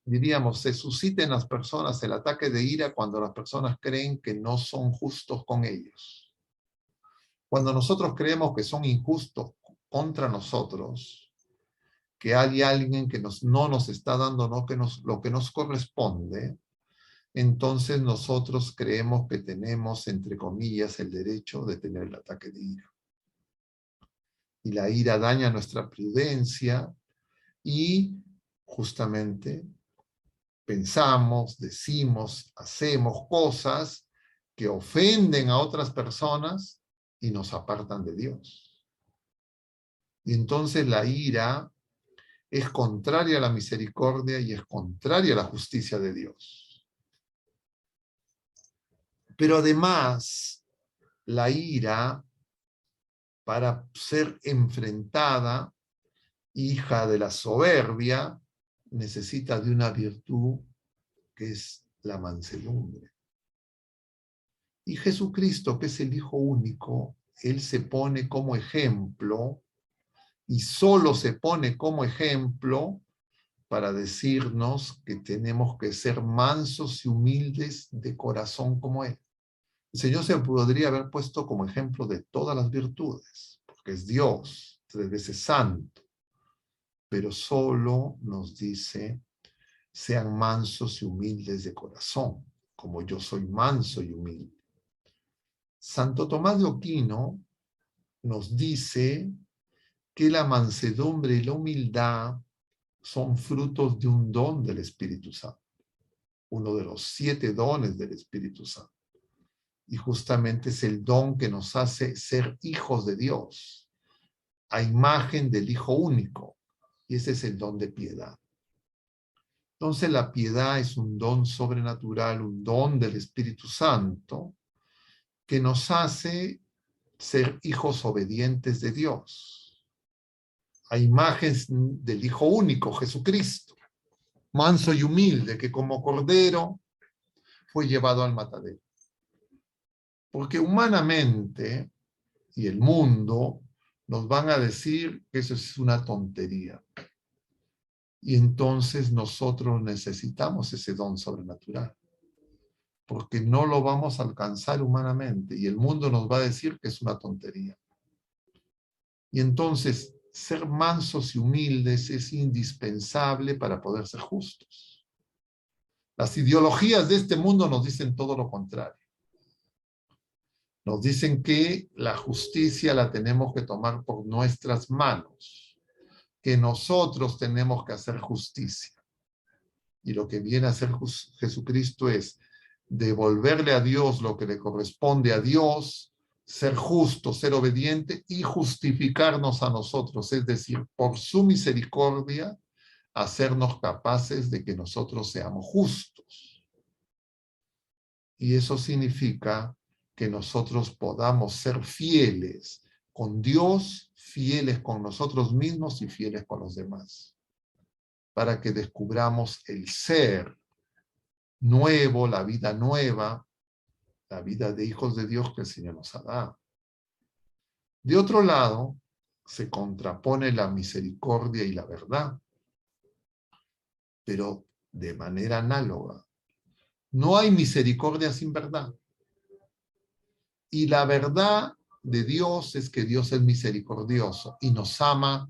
diríamos, se suscita en las personas el ataque de ira cuando las personas creen que no son justos con ellos. Cuando nosotros creemos que son injustos contra nosotros, que hay alguien que no nos está dando lo que nos corresponde, entonces nosotros creemos que tenemos, entre comillas, el derecho de tener el ataque de ira. Y la ira daña nuestra prudencia y justamente pensamos, decimos, hacemos cosas que ofenden a otras personas y nos apartan de Dios. Y entonces la ira es contraria a la misericordia y es contraria a la justicia de Dios. Pero además, la ira, para ser enfrentada, hija de la soberbia, necesita de una virtud que es la mansedumbre. Y Jesucristo, que es el Hijo único, Él se pone como ejemplo y solo se pone como ejemplo para decirnos que tenemos que ser mansos y humildes de corazón como Él. El Señor se podría haber puesto como ejemplo de todas las virtudes, porque es Dios, 3 veces santo, pero solo nos dice, sean mansos y humildes de corazón, como yo soy manso y humilde. Santo Tomás de Aquino nos dice que la mansedumbre y la humildad son frutos de un don del Espíritu Santo, uno de los 7 dones del Espíritu Santo. Y justamente es el don que nos hace ser hijos de Dios, a imagen del Hijo único, y ese es el don de piedad. Entonces la piedad es un don sobrenatural, un don del Espíritu Santo, que nos hace ser hijos obedientes de Dios, a imagen del Hijo único, Jesucristo, manso y humilde, que como cordero fue llevado al matadero. Porque humanamente, y el mundo, nos van a decir que eso es una tontería. Y entonces nosotros necesitamos ese don sobrenatural, porque no lo vamos a alcanzar humanamente, y el mundo nos va a decir que es una tontería. Y entonces, ser mansos y humildes es indispensable para poder ser justos. Las ideologías de este mundo nos dicen todo lo contrario. Nos dicen que la justicia la tenemos que tomar por nuestras manos, que nosotros tenemos que hacer justicia. Y lo que viene a hacer Jesucristo es devolverle a Dios lo que le corresponde a Dios, ser justo, ser obediente y justificarnos a nosotros, es decir, por su misericordia, hacernos capaces de que nosotros seamos justos. Y eso significa que nosotros podamos ser fieles con Dios, fieles con nosotros mismos y fieles con los demás, para que descubramos el ser nuevo, la vida nueva, la vida de hijos de Dios que el Señor nos ha dado. De otro lado, se contrapone la misericordia y la verdad, pero de manera análoga. No hay misericordia sin verdad. Y la verdad de Dios es que Dios es misericordioso y nos ama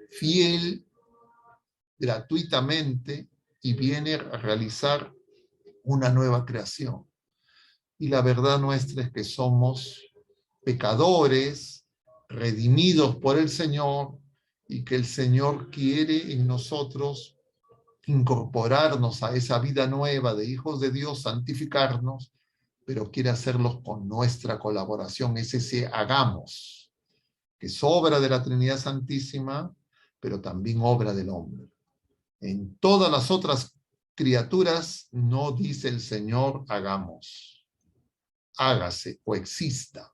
fiel, gratuitamente, y viene a realizar una nueva creación. Y la verdad nuestra es que somos pecadores, redimidos por el Señor, y que el Señor quiere en nosotros incorporarnos a esa vida nueva de hijos de Dios, santificarnos, pero quiere hacerlos con nuestra colaboración, es ese hagamos, que es obra de la Trinidad Santísima, pero también obra del hombre. En todas las otras criaturas no dice el Señor hagamos, hágase o exista,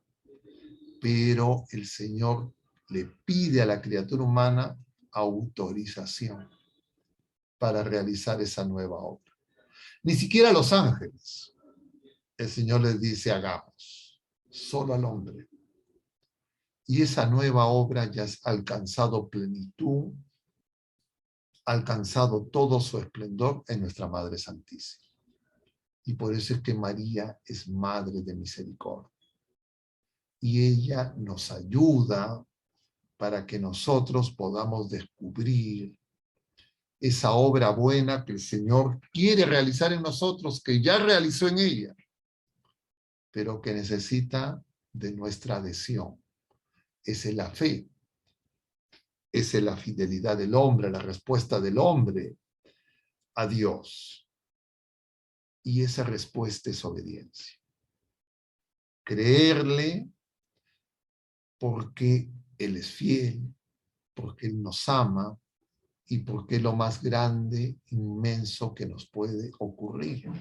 pero el Señor le pide a la criatura humana autorización para realizar esa nueva obra. Ni siquiera a los ángeles el Señor les dice hagamos, solo al hombre. Y esa nueva obra ya ha alcanzado plenitud alcanzado todo su esplendor en nuestra Madre Santísima. Y por eso es que María es Madre de Misericordia. Y ella nos ayuda para que nosotros podamos descubrir esa obra buena que el Señor quiere realizar en nosotros, que ya realizó en ella, pero que necesita de nuestra adhesión. Esa es la fe, esa es la fidelidad del hombre, la respuesta del hombre a Dios. Y esa respuesta es obediencia. Creerle porque Él es fiel, porque Él nos ama y porque es lo más grande, inmenso que nos puede ocurrir.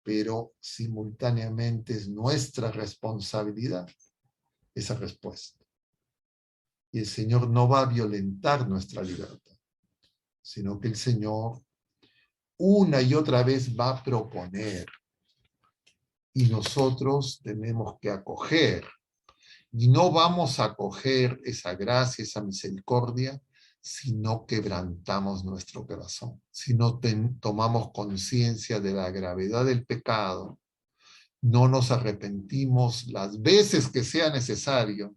Pero simultáneamente es nuestra responsabilidad esa respuesta. Y el Señor no va a violentar nuestra libertad, sino que el Señor una y otra vez va a proponer. Y nosotros tenemos que acoger. Y no vamos a acoger esa gracia, esa misericordia, si no quebrantamos nuestro corazón, si no tomamos conciencia de la gravedad del pecado, no nos arrepentimos las veces que sea necesario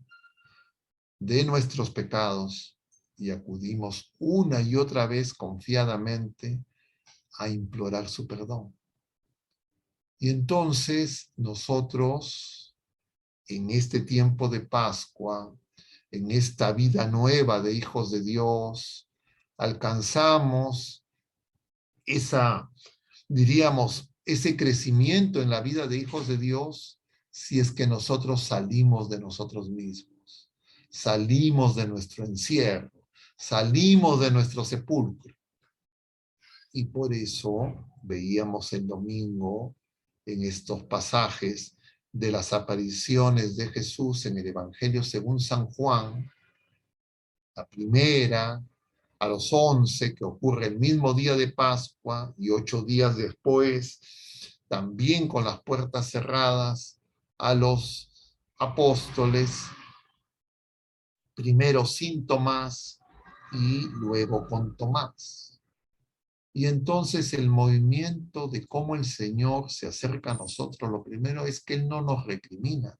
de nuestros pecados y acudimos una y otra vez confiadamente a implorar su perdón. Y entonces nosotros, en este tiempo de Pascua, en esta vida nueva de hijos de Dios, alcanzamos diríamos, ese crecimiento en la vida de hijos de Dios si es que nosotros salimos de nosotros mismos, salimos de nuestro encierro, salimos de nuestro sepulcro. Y por eso veíamos el domingo en estos pasajes de las apariciones de Jesús en el Evangelio según San Juan, la primera a los 11, que ocurre el mismo día de Pascua, y 8 días después, también con las puertas cerradas, a los apóstoles, primero sin Tomás y luego con Tomás. Y entonces el movimiento de cómo el Señor se acerca a nosotros, lo primero es que Él no nos recrimina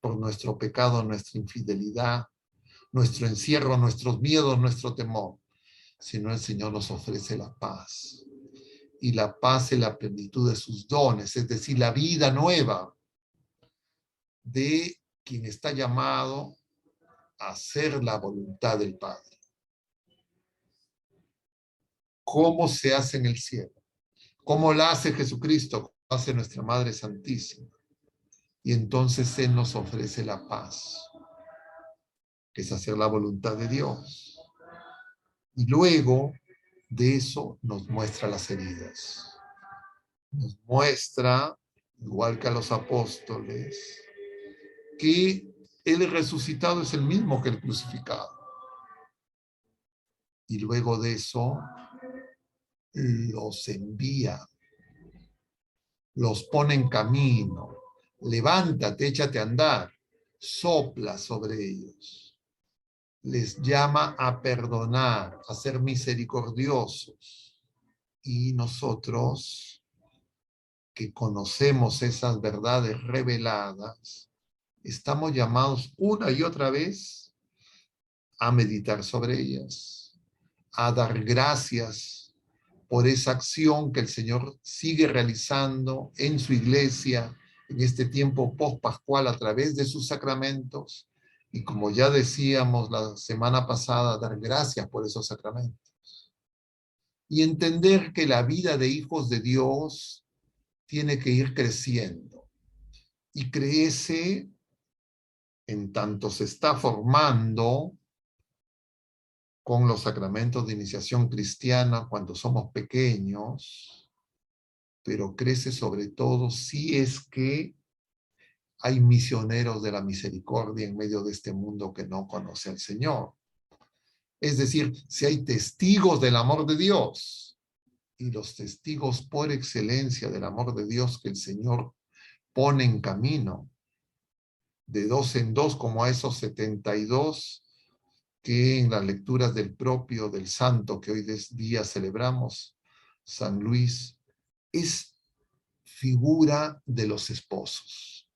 por nuestro pecado, nuestra infidelidad, nuestro encierro, nuestros miedos, nuestro temor, sino el Señor nos ofrece la paz. Y la paz es la plenitud de sus dones, es decir, la vida nueva de quien está llamado a hacer la voluntad del Padre. ¿Cómo se hace en el cielo? ¿Cómo la hace Jesucristo? ¿Cómo hace nuestra Madre Santísima? Y entonces Él nos ofrece la paz, que es hacer la voluntad de Dios. Y luego de eso nos muestra las heridas. Nos muestra, igual que a los apóstoles, que el resucitado es el mismo que el crucificado. Y luego de eso los envía, los pone en camino, levántate, échate a andar, sopla sobre ellos. Les llama a perdonar, a ser misericordiosos. Y nosotros, que conocemos esas verdades reveladas, estamos llamados una y otra vez a meditar sobre ellas, a dar gracias por esa acción que el Señor sigue realizando en su iglesia en este tiempo post-pascual a través de sus sacramentos. Y como ya decíamos la semana pasada, dar gracias por esos sacramentos. Y entender que la vida de hijos de Dios tiene que ir creciendo. Y crece en tanto se está formando con los sacramentos de iniciación cristiana cuando somos pequeños, pero crece sobre todo si es que hay misioneros de la misericordia en medio de este mundo que no conoce al Señor. Es decir, si hay testigos del amor de Dios, y los testigos por excelencia del amor de Dios que el Señor pone en camino, de 2 en 2, como a esos 72 que en las lecturas del santo que hoy día celebramos, San Luis, es figura de los esposos.